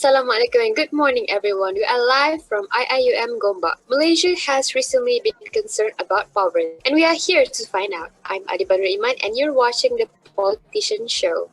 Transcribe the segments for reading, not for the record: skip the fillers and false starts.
Assalamualaikum and good morning everyone. We are live from IIUM Gombak. Malaysia has recently been concerned about poverty and we are here to find out. I'm Adeeba Nuriman and you're watching the Politician Show.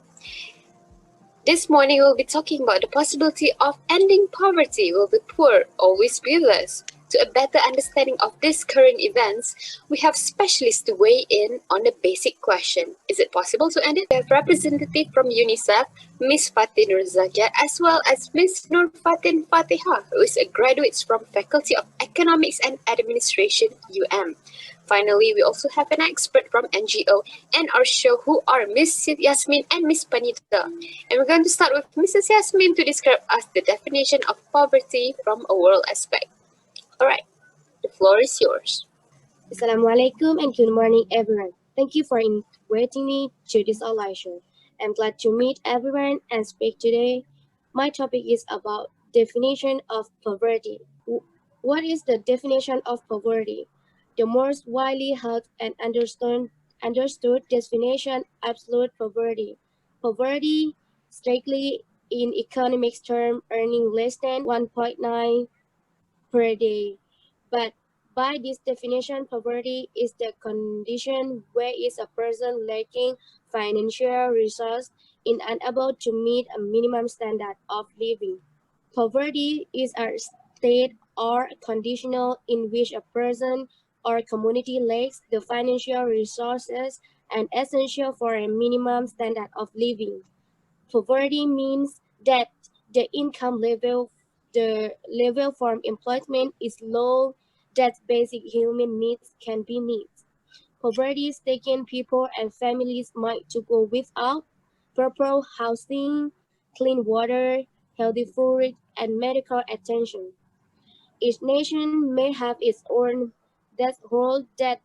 This morning we'll be talking about the possibility of ending poverty. Will the poor always be less? To a better understanding of these current events, we have specialists to weigh in on the basic question. Is it possible to end it? We have representative from UNICEF, Miss Fatin Zakiah, as well as Miss Fatin Fatehah, who is a graduate from Faculty of Economics and Administration, UM. Finally, we also have an expert from NGO and our show who are Miss Yasmin and Miss Panida. And we're going to start with Mrs. Yasmin to describe us the definition of poverty from a world aspect. Alright, the floor is yours. Assalamualaikum and good morning everyone. Thank you for inviting me to this online show. I'm glad to meet everyone and speak today. My topic is about definition of poverty. What is the definition of poverty? The most widely held and understood definition, absolute poverty. Poverty, strictly in economics term, earning less than 1.9 per day. But by this definition, poverty is the condition where is a person lacking financial resource and unable to meet a minimum standard of living. Poverty is a state or conditional in which a person or community lacks the financial resources and essential for a minimum standard of living. Poverty means that the income level for employment is low, that basic human needs can be met. Poverty-stricken people and families might to go without proper housing, clean water, healthy food, and medical attention. Each nation may have its own death roll that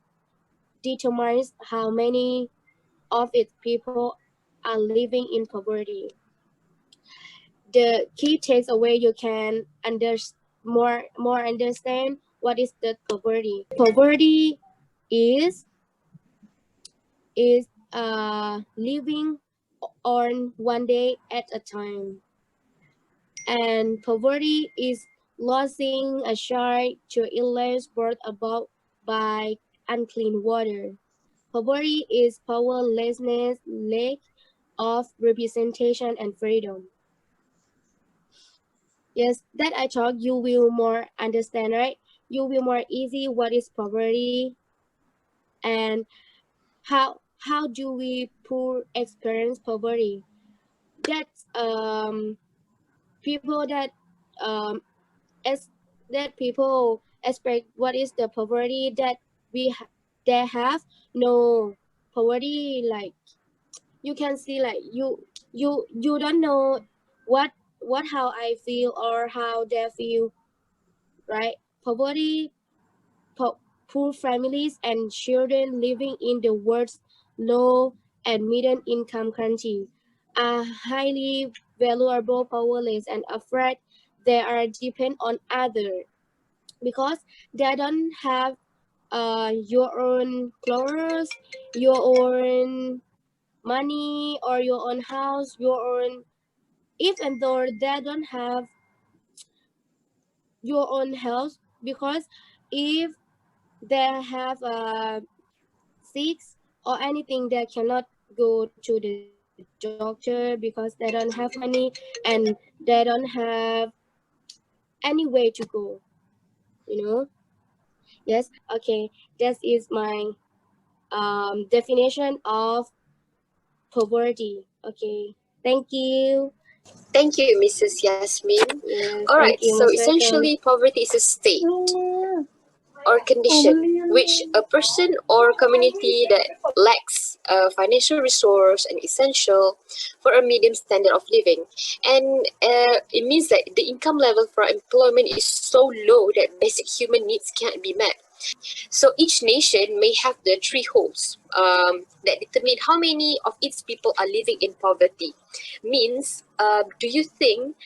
determines how many of its people are living in poverty. The key takeaway you can more understand what is the poverty. Poverty is living on one day at a time, and poverty is losing a child to illness brought about by unclean water. Poverty is powerlessness, lack of representation and freedom. Yes, that I talk, you will more understand, right? You will more easy what is poverty and how do we poor experience poverty. That's people that as that people expect what is the poverty that they have no poverty, like you can see like you don't know what how I feel or how they feel, right? Poverty, poor families and children living in the world's low and middle income countries are highly valuable, powerless, and afraid they are dependent on others because they don't have your own clothes, your own money, or your own house, your own, even though they don't have your own health, because if they have sick or anything, they cannot go to the doctor because they don't have money and they don't have any way to go, you know. Yes, okay, that is my definition of poverty. Okay, thank you. Thank you, Mrs. Yasmin. Yes, Alright, thank you, so most essentially poverty is a state or condition which a person or community that lacks financial resource and essential for a medium standard of living, and it means that the income level for employment is so low that basic human needs can't be met. So each nation may have the thresholds that determine how many of its people are living in poverty. Means, do you think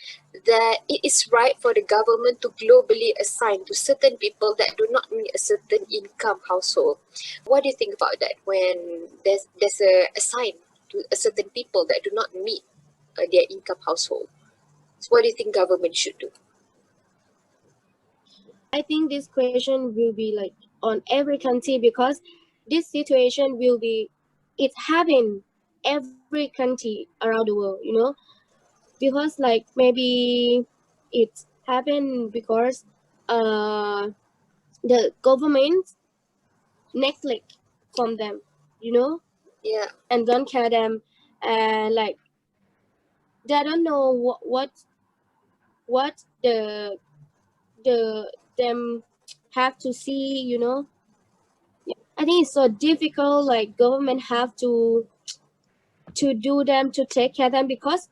that it is right for the government to globally assign to certain people that do not meet a certain income household? What do you think about that when there's a assign to a certain people that do not meet their income household? So what do you think government should do? I think this question will be like on every country because this situation will be it's happening every country around the world, because like maybe it's happened because the government neglect from them, Yeah. and don't care them, and like they don't know what the them have to see, I think it's so difficult. Like government have to do them to take care of them because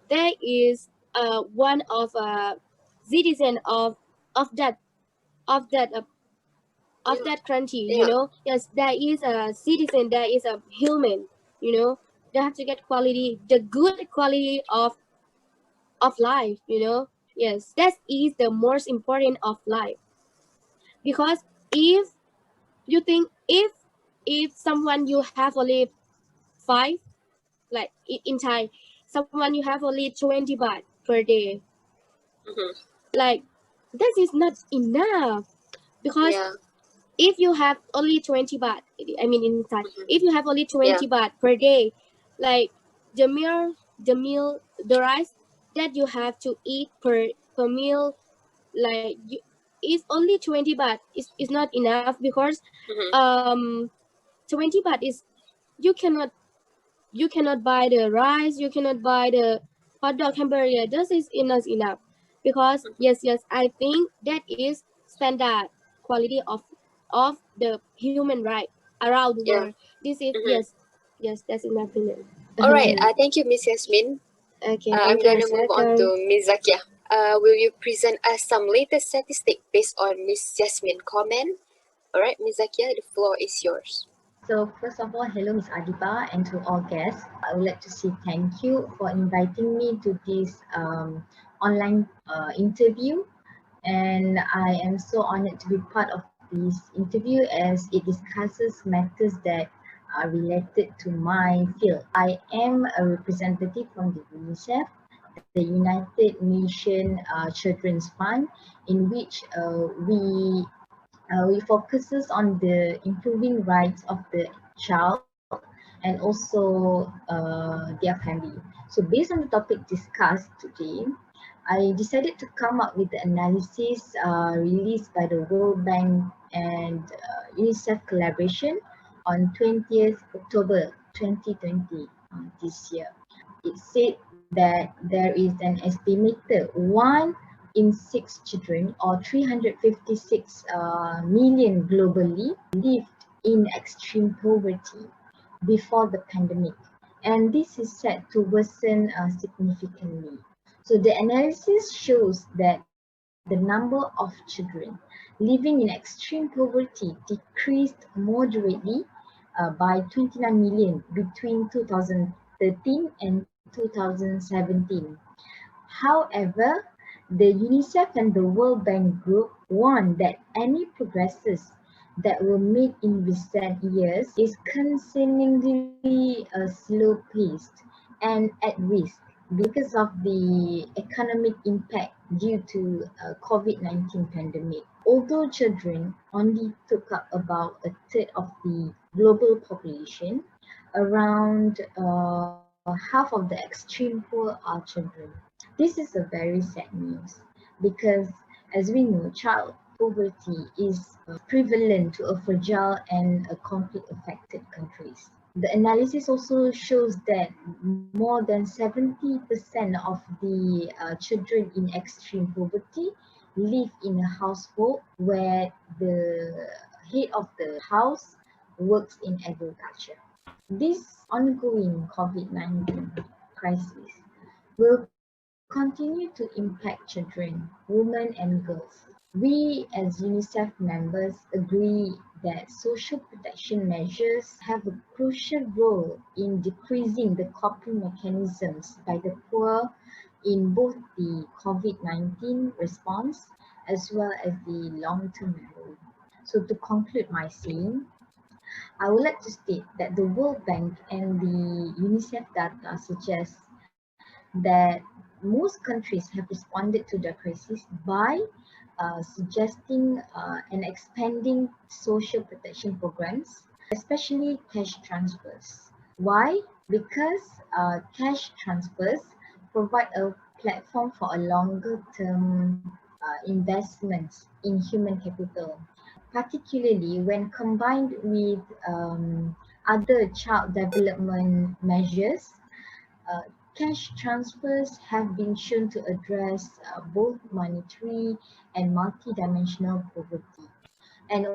there is one of citizen of that of that uh, of Yeah. that country. Yeah. Yes, there is a citizen. There is a human. They have to get quality, the good quality of life. Yes, that is the most important of life because if you think if someone you have only five, like in Thai, someone you have only 20 baht per day, Mm-hmm. like that is not enough because Yeah. if you have only 20 baht, I mean in Thai, Mm-hmm. if you have only Yeah. 20 baht per day, like the rice that you have to eat per meal, like it's only 20 baht. It's not enough because Mm-hmm. 20 baht is you cannot buy the rice, you cannot buy the hot dog hamburger. This is not enough because yes, I think that is standard quality of the human right around the Yeah. world. This is Mm-hmm. yes, that's in my opinion. All right. Thank you, Miss Yasmin. Okay, I'm thank you, gonna most move on welcome. to Miss Zakiah. Will you present us some latest statistic based on Miss Yasmin comment? All right, Miss Zakiah, the floor is yours. So first of all, hello Miss Adeeba and to all guests. I would like to say thank you for inviting me to this online interview, and I am so honored to be part of this interview as it discusses matters that are related to my field. I am a representative from the UNICEF, the United Nations Children's Fund, in which we focuses on the improving rights of the child and also their family. So based on the topic discussed today, I decided to come up with the analysis released by the World Bank and UNICEF collaboration on 20th October 2020 this year. It said that there is an estimated 1 in 6 children, or 356 million globally, lived in extreme poverty before the pandemic, and this is set to worsen significantly. So the analysis shows that the number of children living in extreme poverty decreased moderately by 29 million between 2013 and 2017. However, the UNICEF and the World Bank Group warn that any progresses that were made in recent years is concerningly slow paced and at risk because of the economic impact due to COVID-19 pandemic. Although children only took up about a third of the global population, around half of the extreme poor are children. This is a very sad news because, as we know, child poverty is prevalent to a fragile and a conflict affected countries. The analysis also shows that more than 70% of the children in extreme poverty live in a household where the head of the house works in agriculture. This ongoing COVID-19 crisis will continue to impact children, women and girls. We as UNICEF members agree that social protection measures have a crucial role in decreasing the coping mechanisms by the poor in both the COVID-19 response as well as the long-term memory. So to conclude my saying, I would like to state that the World Bank and the UNICEF data suggests that most countries have responded to the crisis by suggesting and expanding social protection programs, especially cash transfers. Why? Because cash transfers provide a platform for a longer term investments in human capital, particularly when combined with other child development measures. uh, Cash transfers have been shown to address both monetary and multidimensional poverty. And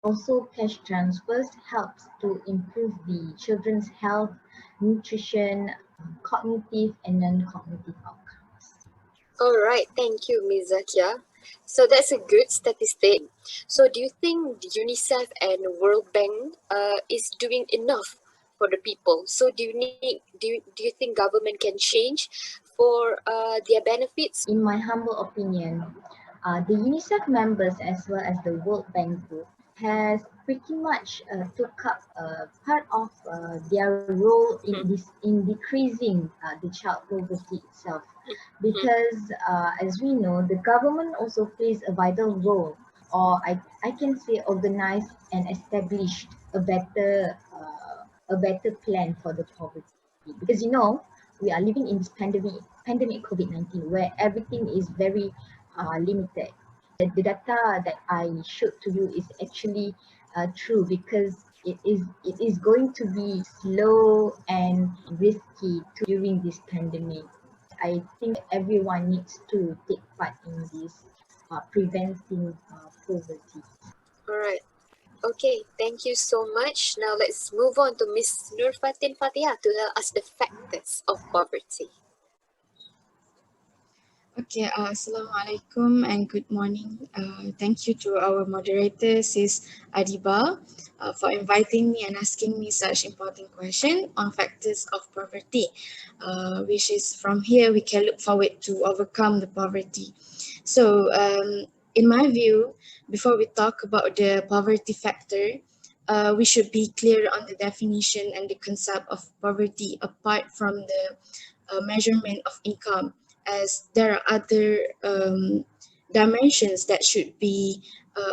also cash transfers helps to improve the children's health, nutrition, cognitive and non-cognitive outcomes. All right, thank you, Ms. Zakiah. So that's a good statistic. So do you think the UNICEF and World Bank is doing enough for the people? So do you think government can change for their benefits? In my humble opinion, the UNICEF members as well as the World Bank Group has pretty much took up part of their role in decreasing the child poverty itself, because as we know, the government also plays a vital role, or I can say organized and established a better plan for the poverty, because we are living in this pandemic COVID-19 where everything is very limited. The data that I showed to you is actually true, because it is going to be slow and risky during this pandemic. I think everyone needs to take part in this preventing poverty. All right. Okay, thank you so much. Now let's move on to Miss Fatin Fatehah to tell us the factors of poverty. Okay, Assalamualaikum and good morning. Thank you to our moderator, Sis Adeeba, for inviting me and asking me such important question on factors of poverty, which is from here we can look forward to overcome the poverty. So, in my view, before we talk about the poverty factor, we should be clear on the definition and the concept of poverty apart from the measurement of income, as there are other dimensions that should be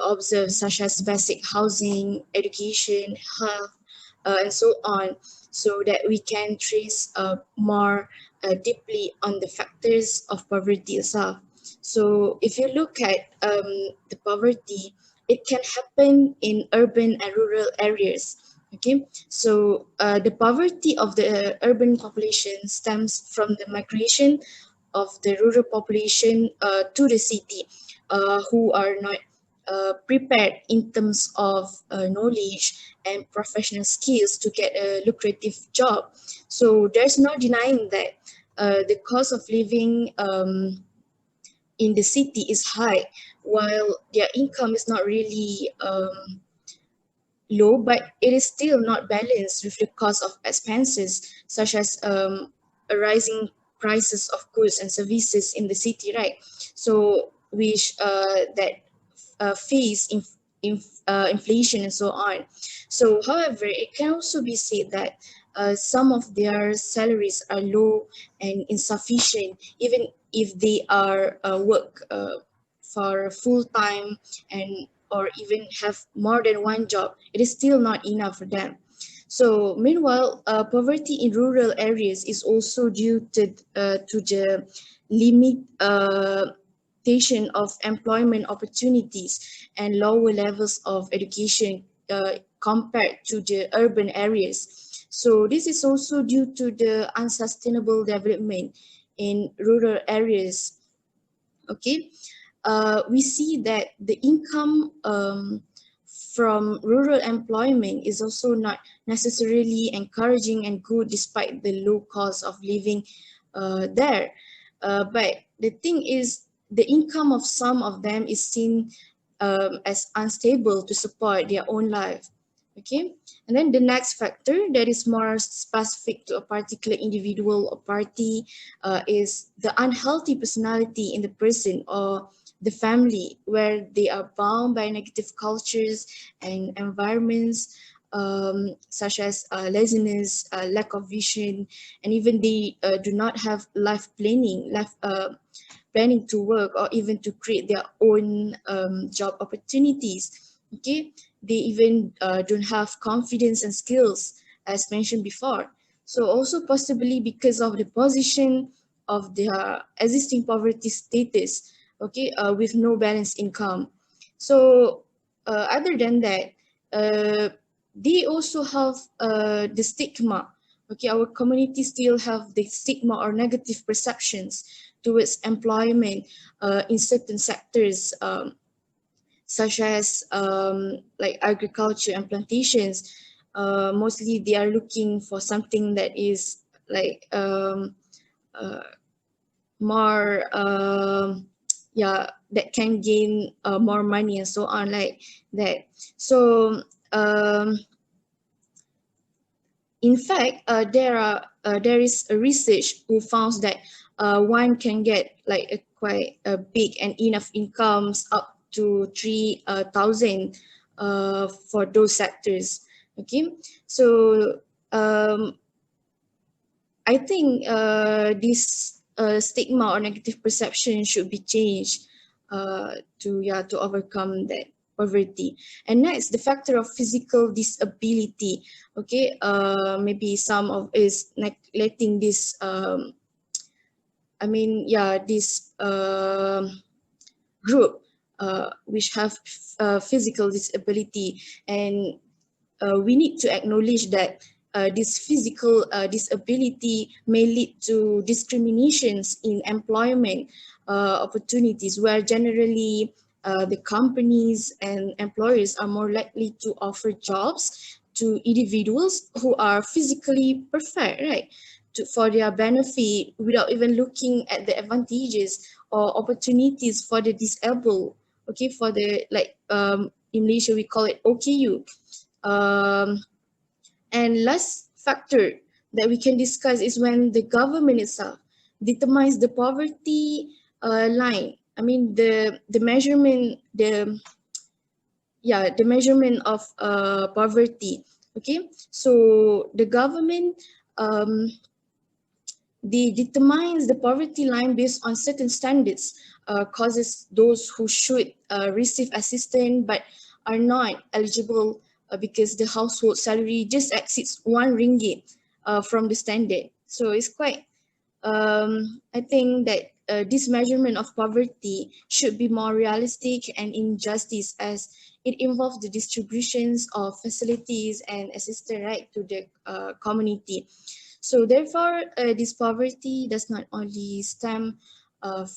observed, such as basic housing, education, health, and so on, so that we can trace more deeply on the factors of poverty itself. So if you look at the poverty, it can happen in urban and rural areas. Okay, so the poverty of the urban population stems from the migration of the rural population to the city, who are not prepared in terms of knowledge and professional skills to get a lucrative job. So there's no denying that the cost of living in the city is high, while their income is not really low, but it is still not balanced with the cost of expenses, such as a rising prices of goods and services in the city, right? So which that face inflation and so on. So, however, it can also be said that some of their salaries are low and insufficient, even if they are work for full time and or even have more than one job. It is still not enough for them. So, meanwhile, poverty in rural areas is also due to the limitation of employment opportunities and lower levels of education compared to the urban areas. So, this is also due to the unsustainable development in rural areas. Okay, we see that the income from rural employment is also not necessarily encouraging and good despite the low cost of living there. But the thing is, the income of some of them is seen as unstable to support their own life. Okay, and then the next factor that is more specific to a particular individual or party is the unhealthy personality in the person or the family, where they are bound by negative cultures and environments such as laziness, lack of vision, and even they do not have planning to work or even to create their own job opportunities. Okay, they even don't have confidence and skills, as mentioned before. So also possibly because of the position of their existing poverty status, okay, with no balanced income. So other than that, uh, they also have the stigma. Okay, our community still have the stigma or negative perceptions towards employment in certain sectors, such as like agriculture and plantations. Mostly they are looking for something that is like uh, more yeah, that can gain more money and so on, like that. So in fact, there is a research who found that one can get like a quite a big and enough incomes up to 3,000 for those sectors. Okay, so I think this stigma or negative perception should be changed to overcome that poverty. And next, the factor of physical disability. Okay, maybe some of is neglecting this. This group which have physical disability, and we need to acknowledge that this physical disability may lead to discriminations in employment opportunities, where generally the companies and employers are more likely to offer jobs to individuals who are physically perfect, right? For their benefit, without even looking at the advantages or opportunities for the disabled. Okay, for the in Malaysia we call it OKU. um, and last factor that we can discuss is when the government itself determines the poverty line. I mean the measurement, the measurement of poverty. Okay, so the government um, they determines the poverty line based on certain standards, causes those who should receive assistance but are not eligible because the household salary just exceeds 1 ringgit from the standard. So it's quite, I think that this measurement of poverty should be more realistic and in justice, as it involves the distributions of facilities and assistance right to the community. So therefore, this poverty does not only stem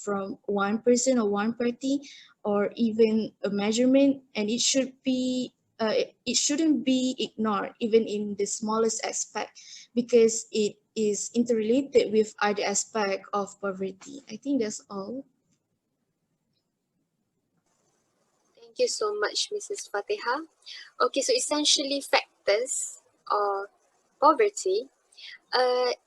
from one person or one party or even a measurement, and it shouldn't be ignored even in the smallest aspect, because it is interrelated with other aspect of poverty. I think that's all. Thank you so much, Mrs. Fatehah. Okay, so essentially factors of poverty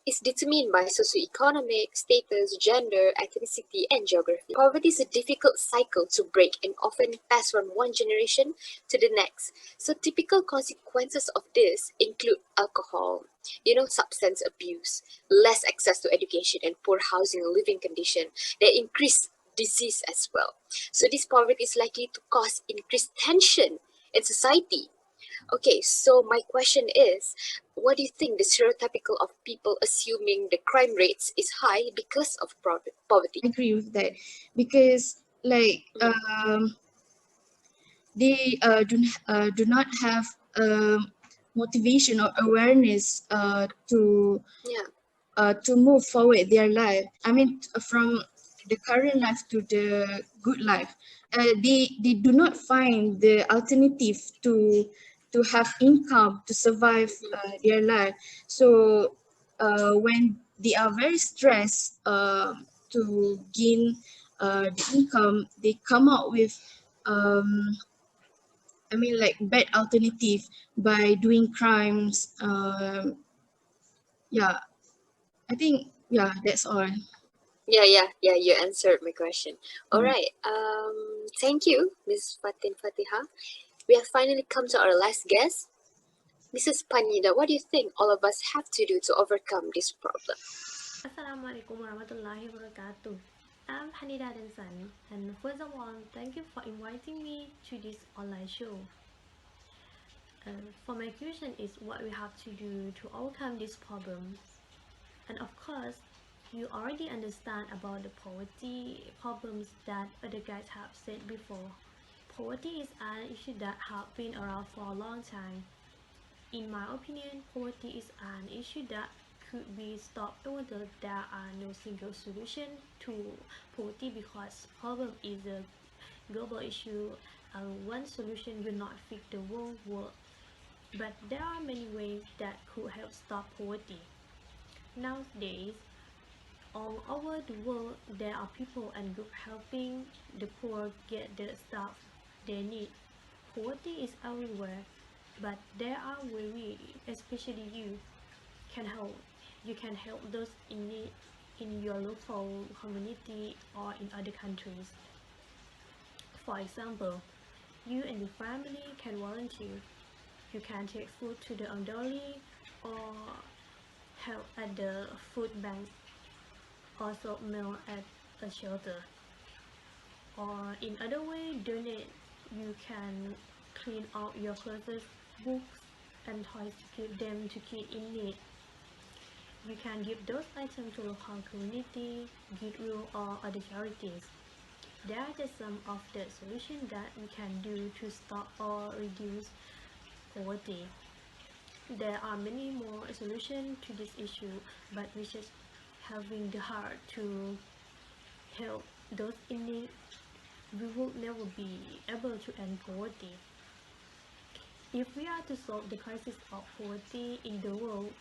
is determined by socioeconomic status, gender, ethnicity, and geography. Poverty is a difficult cycle to break and often pass from one generation to the next. So typical consequences of this include alcohol, substance abuse, less access to education, and poor housing and living condition. They increase disease as well. So this poverty is likely to cause increased tension in society. Okay, so my question is, what do you think the stereotypical of people assuming the crime rates is high because of poverty? I agree with that, because they do not have motivation or awareness to move forward their life. I mean, from the current life to the good life. They do not find the alternative to have income to survive their life. So when they are very stressed to gain the income, they come out with bad alternative by doing crimes. Yeah, I think that's all. Yeah, you answered my question. All Mm. right, thank you, Ms. Fatin Fatehah. We have finally come to our last guest. Mrs. Panida, what do you think all of us have to do to overcome this problem? Assalamualaikum warahmatullahi wabarakatuh. I'm Panida Densan, and first of all, thank you for inviting me to this online show. For my question is what we have to do to overcome these problems. And of course, you already understand about the poverty problems that other guys have said before. Poverty is an issue that has been around for a long time. In my opinion, poverty is an issue that could be stopped although there are no single solution to poverty because problem is a global issue and one solution will not fix the whole world. But there are many ways that could help stop poverty. Nowadays, all over the world, there are people and groups helping the poor get the stuff they need. Poverty is everywhere, but there are ways, especially you can help. You can help those in need in your local community or in other countries. For example, you and your family can volunteer. You can take food to the elderly or help at the food bank or sold meal at a shelter. Or in other way, donate. You can clean out your clothes, books, and toys to give them to kids in need. You can give those items to local community, goodwill, or other charities. There are just some of the solutions that we can do to stop or reduce poverty. There are many more solutions to this issue, but we just having the heart to help those in need, we will never be able to end poverty. If we are to solve the crisis of poverty in the world,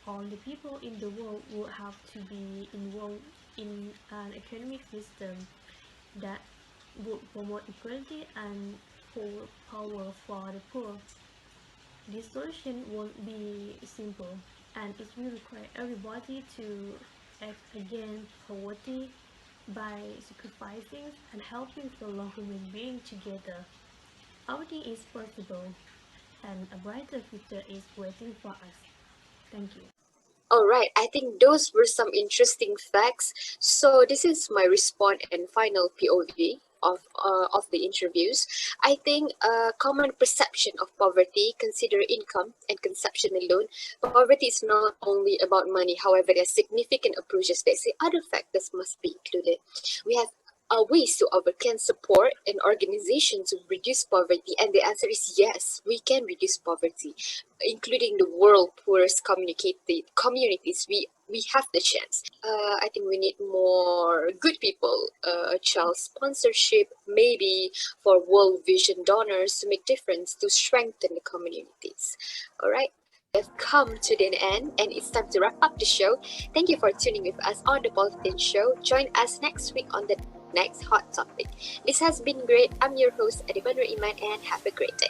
all the people in the world would have to be involved in an economic system that would promote equality and hold power for the poor. This solution won't be simple, and it will require everybody to act against poverty by sacrificing and helping fellow human beings together. Everything is possible, and a brighter future is waiting for us. Thank you. All right, I think those were some interesting facts. So this is my response and final POV of the interviews. I think a common perception of poverty, consider income and consumption alone. Poverty is not only about money. However, there are significant approaches that say other factors must be included. We have ways to overcome support an organization to reduce poverty, and the answer is yes, we can reduce poverty, including the world poorest communities. We have the chance. I think we need more good people, child sponsorship, maybe for World Vision donors to make difference to strengthen the communities. All right. We have come to the end and it's time to wrap up the show. Thank you for tuning with us on the Faten Show. Join us next week on the next hot topic. This has been great. I'm your host, Adeeba and have a great day.